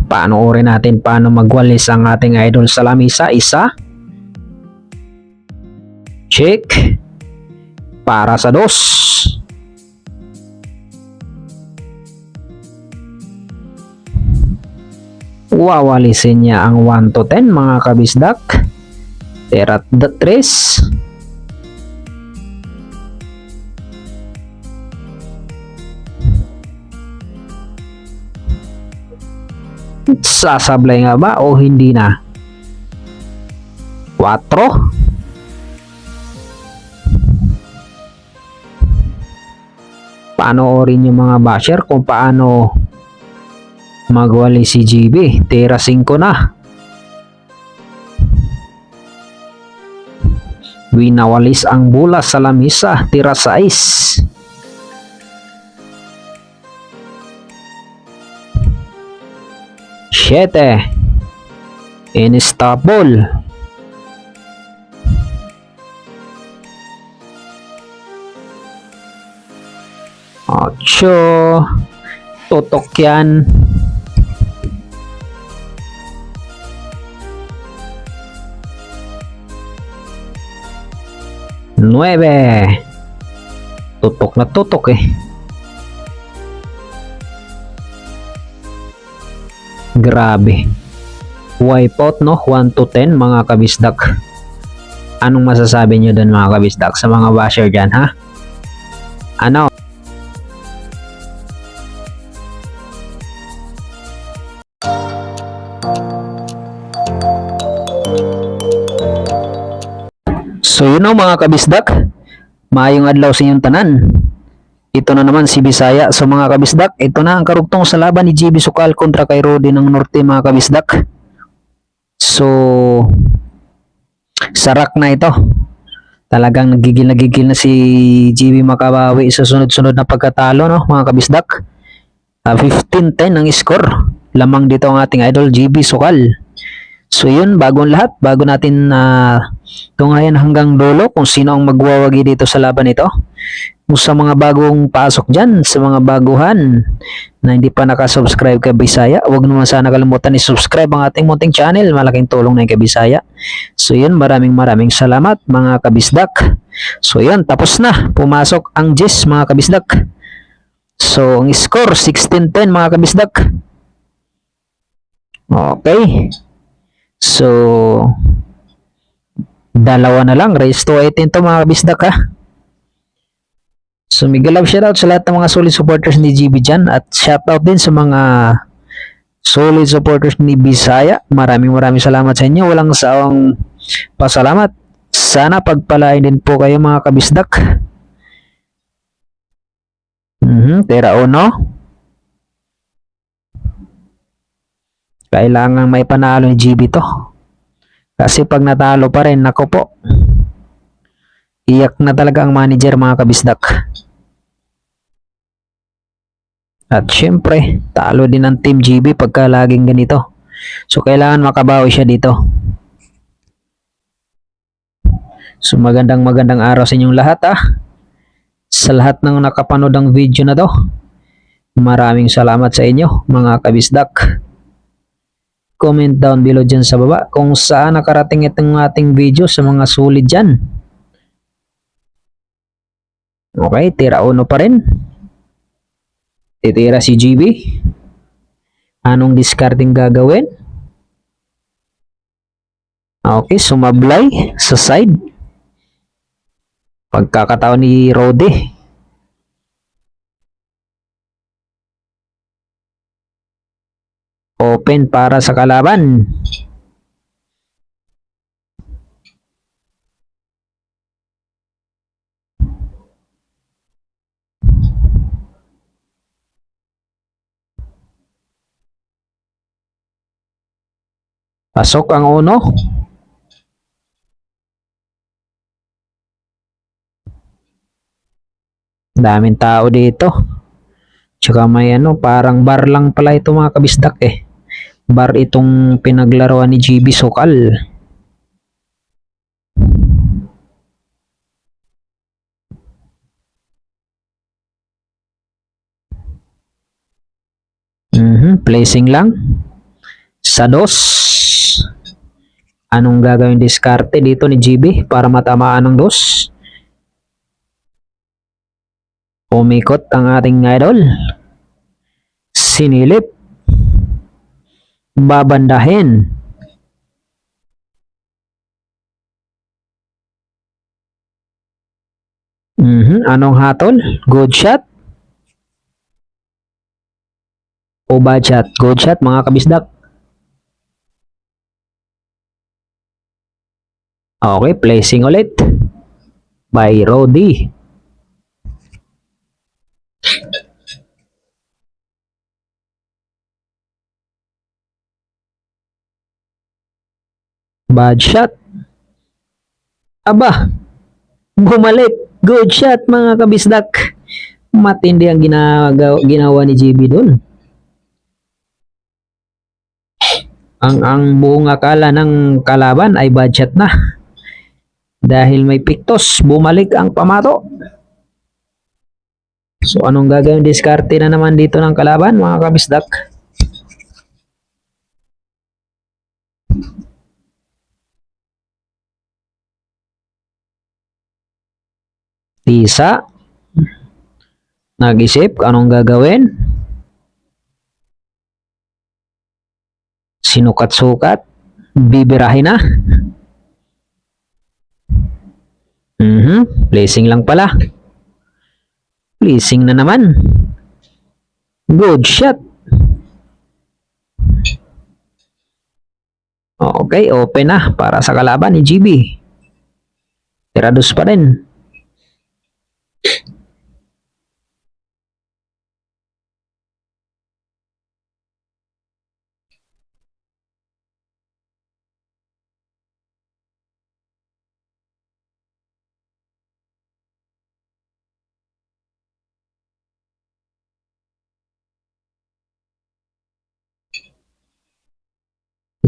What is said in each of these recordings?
Panoorin natin paano magwalis ang ating idol sa lamisa. Isa. Check. Para sa dos. Wawalisin niya ang 1 to 10 mga kabisdak. Terat the 3. Sasablay nga ba o hindi na? 4. Panoorin yung mga basher kung paano magwali si GB. Tira 5 na. Winawalis ang bola sa lamisa. Tira 6. Siete. Unstoppable. 8. Tutok yan. 9. Tutok na tutok eh. Grabe. Wipeout no, 1 to 10 mga kabisdak. Anong masasabi nyo dun mga kabisdak sa mga basher dyan ha? Ano? So yun know, mga kabisdak, maayong adlaw sa inyong tanan. Ito na naman si Bisaya. So mga kabisdak, ito na ang karugtong sa laban ni GB Sukal kontra kay Rodi ng Norte mga kabisdak. So sarak na ito. Talagang nagigil na si GB makabawi sa sunod-sunod na pagkatalo no mga kabisdak. 15-10 ang score. Lamang dito ang ating idol GB Sukal. So yun, bagong lahat, bago natin tungayan hanggang dulo kung sino ang magwawagi dito sa laban ito. Kung sa mga bagong pasok dyan, sa mga baguhan na hindi pa nakasubscribe kay Bisaya, huwag naman sana kalimutan i-subscribe ang ating munting channel. Malaking tulong na yung kay Bisaya. So yun, maraming salamat mga kabisdak. So yun, tapos na. Pumasok ang Jess mga kabisdak. So ang score 16-10 mga kabisdak. Okay. So dalawa na lang. Race to 18 to mga kabisdak ha. So mega love shoutout sa lahat ng mga solid supporters ni GB dyan at shoutout din sa mga solid supporters ni Bisaya. Maraming salamat sa inyo. Walang sawang pasalamat. Sana pagpalain din po kayo mga kabisdak. Tera 1. Kailangan may panalo ni GB to. Kasi pag natalo pa rin, nako po. Iyak na talaga ang manager mga kabisdak. At syempre, talo din ang Team GB pagka laging ganito. So kailangan makabawi siya dito. So magandang araw sa inyong lahat ha. Sa lahat ng nakapanood ng video na to. Maraming salamat sa inyo mga kabisdak. Comment down below dyan sa baba kung saan nakarating itong ating video sa mga sulit dyan. Okay, tira 1 pa rin. Titira si GB. Anong discarding gagawin? Okay, sumablay sa side. Pagkakataon ni Rodi. Open para sa kalaban. Pasok ang 1. Daming tao dito. Tsaka may parang bar lang pala ito mga kabisdak eh. Bar itong pinaglaruan ni GB Sukal. Placing lang. Sa dos. Anong gagawin diskarte dito ni GB para matamaan ng dos? Umikot ang ating idol. Sinilip. Babandahin. Anong hatol? Good shot o bad shot? Good shot mga kabisdak. Okay, placing ulit. By Rodi. Bad shot. Aba, bumalik. Good shot mga kabisdak. Matindi ang ginawa ni GB doon. Ang buong akala ng kalaban ay bad shot na. Dahil may piktos, bumalik ang pamato. So anong gagawin? Diskarte na naman dito ng kalaban mga kabisdak. Tisa. Nag-isip anong gagawin? Sinukat-sukat. Bibirahin na. Placing lang pala. Placing na naman. Good shot. Okay, open na para sa kalaban ni GB. Tirados pa rin.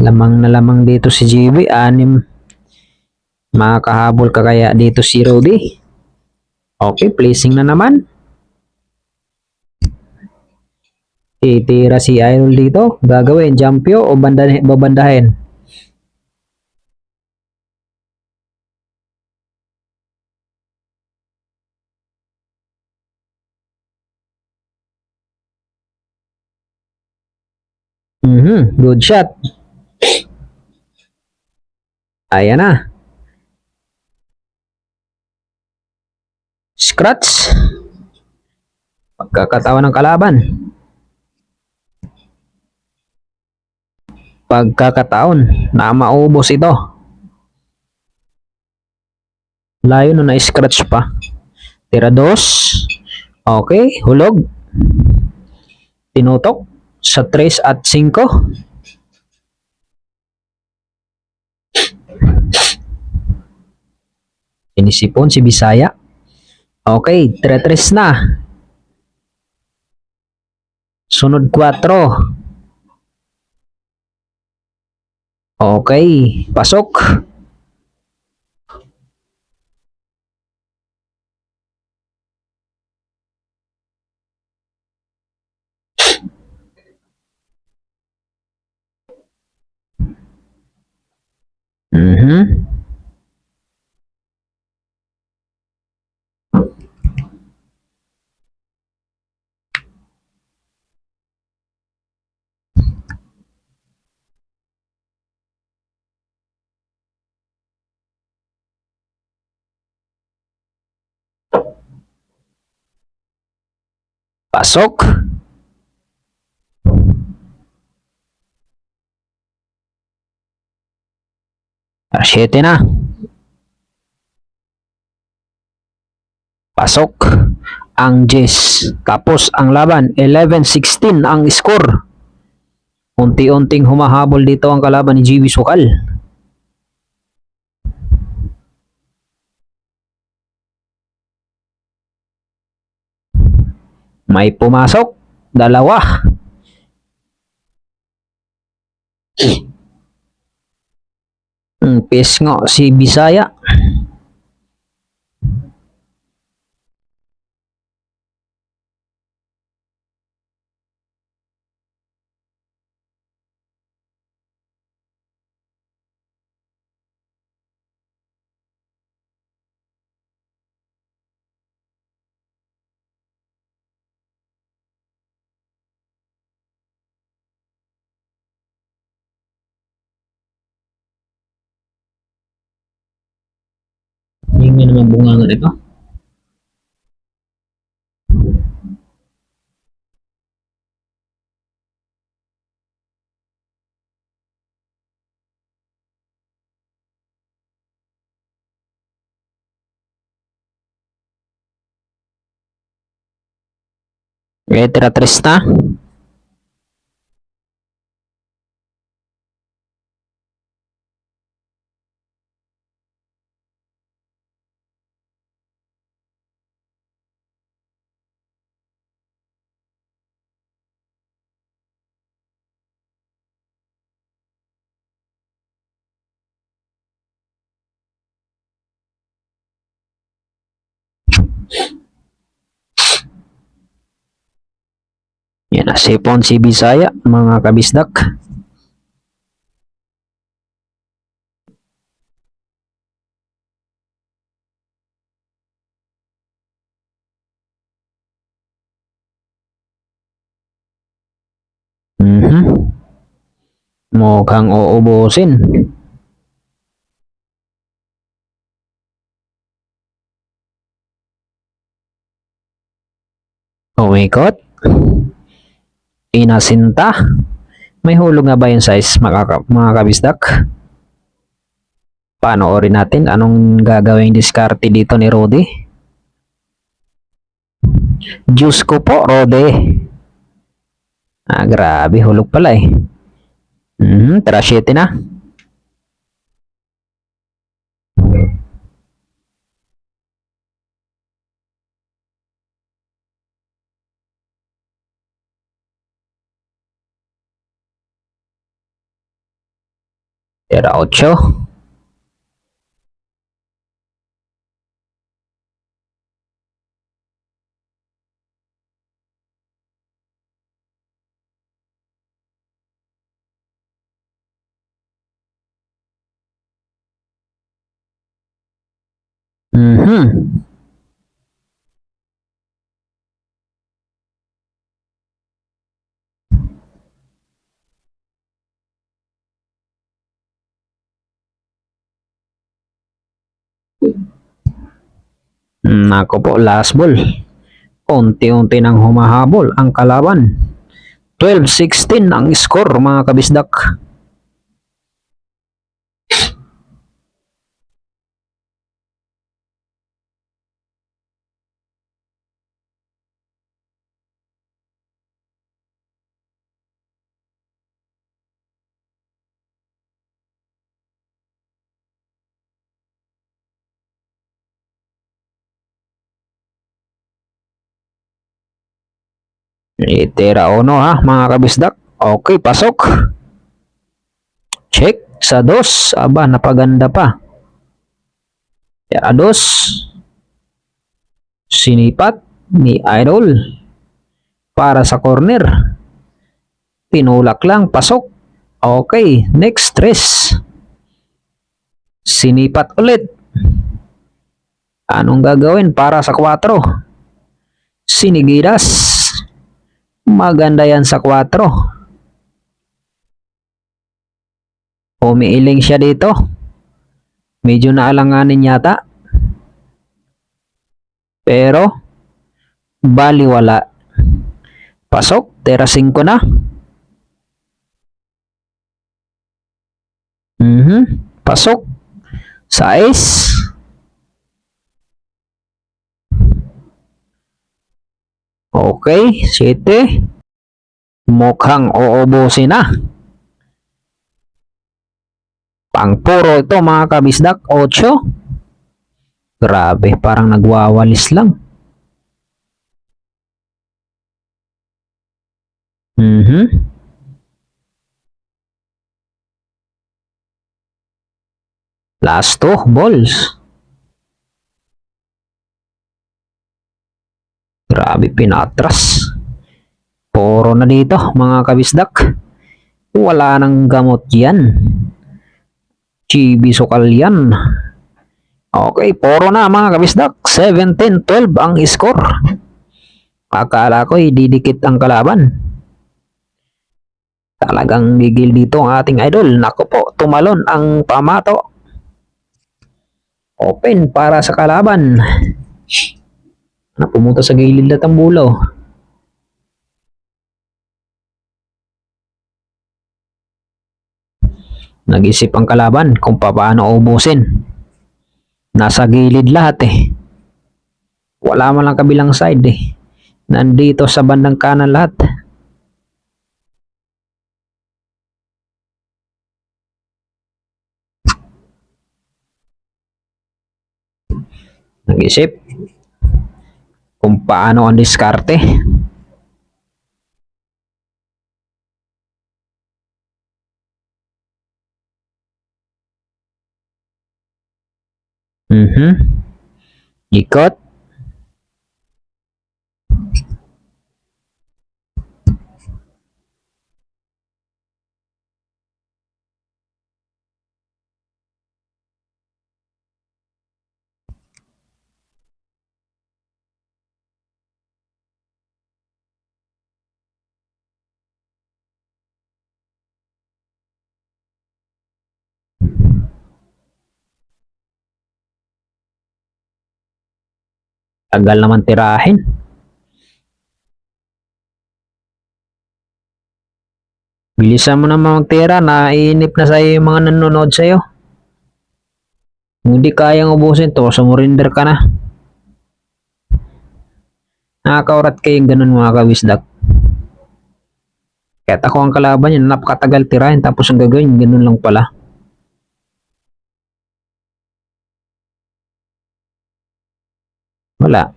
Lamang na lamang dito si GB. 6. Makakahabol ka kaya dito si Rudy? Okay, placing na naman. Titira si Idol dito. Gagawin, jumpyo o babandahin? Good shot. Ayan na. Scratch. Pagkakataon ng kalaban. Pagkakataon na maubos ito. Layo na na-scratch pa. Tira dos. Okay, hulog. Tinutok sa 3 at 5. Inisipon si Bisaya. Okay, 3-3 na. Sunod 4. Okay, pasok. Pasok. Asyete na. Pasok ang Jess. Tapos ang laban, 11-16 ang score. Unti-unting humahabol dito ang kalaban ni GB Sukal. May pumasok. 2. Pesngo si Bisaya. Dami naman bunga ito. Tira Trista. Yan na, sipon si Bisaya, mga kabisdak. Mukhang uubusin. Umikot. Inasinta. May hulog nga ba yung size, mga kabisdak? Panoorin natin anong gagawing diskarte dito ni Rodi. Diyos ko po, Rodi. Grabe, hulog pala eh. Tara 7 na. Tira 8. Nako po, last ball. Unti-unti nang humahabol ang kalaban. 12-16 ang score, mga kabisdak. Itira 1 ha, mga kabisdak. Okay, pasok. Check sa 2. Aba, napaganda pa. Ya, 2. Sinipat ni Idol para sa corner. Tinulak lang, pasok. Okay, next 3. Sinipat ulit. Anong gagawin para sa 4? Sinigidas. Maganda yan sa 4. Umiiling siya dito. Medyo naalanganin yata. Pero, baliwala. Pasok, tira 5 na. Pasok. 6. Okay, 7. Mukhang uubusin na. Pangpuro ito, mga kabisdak. 8. Grabe, parang nagwawalis lang. Last 2 balls. Grabe, pinatras. Puro na dito, mga kabisdak. Wala nang gamot yan. Chibi sukal yan. Okay, puro na, mga kabisdak. 17-12 ang score. Akala ko didikit ang kalaban. Talagang gigil dito ang ating idol. Nako po, tumalon ang pamato. Open para sa kalaban. Pumunta sa gilid na tambulo. Nag-isip ang kalaban kung paano ubusin. Nasa gilid lahat eh. Wala man lang kabilang side eh. Nandito sa bandang kanan lahat. Nag-isip kung paano ang diskarte. Ikot. Tagal naman tirahin. Bilisan mo naman magtira, naiinip na sa'yo yung mga nanonood sa'yo. Kung hindi kayang ubusin to, sumurinder ka na. Nakakaurat kayong ganun mga kabisdak. Kahit ako ang kalaban yun, napakatagal tirahin tapos ang gagawin, ganun lang pala. Wala.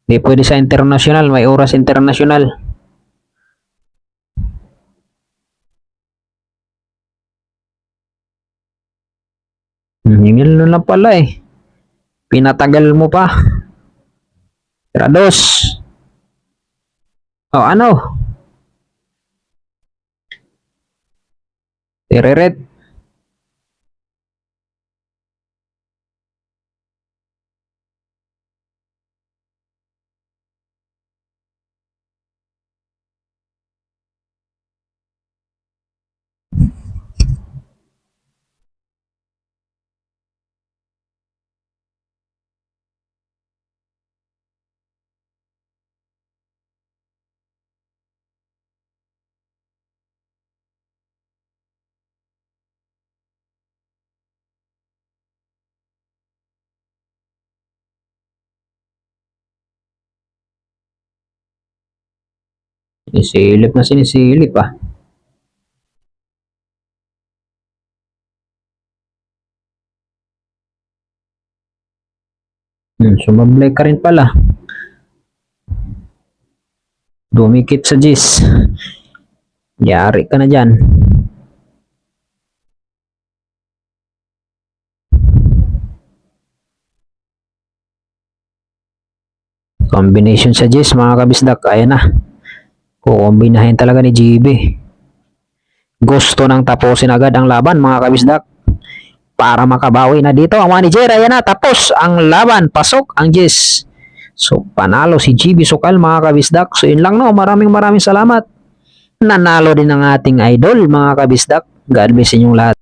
Hindi pwede sa international, may oras international. Yun lang pala eh. Pinatagal mo pa. Tira dos. O ano? Tireret. Sinisilip na sinisilip ah. Sumablay ka rin pala. Dumikit sa Gis. Yari ka na dyan. Combination sa Gis mga kabisdak. Ayan na. Kukombinahin talaga ni GB. Gusto nang tapusin agad ang laban mga kabisdak. Para makabawi na dito ang manager. Ayan na, tapos ang laban. Pasok ang Gis. So, panalo si GB Sukal mga kabisdak. So, yun lang no. Maraming salamat. Nanalo din ang ating idol mga kabisdak. God bless inyong lahat.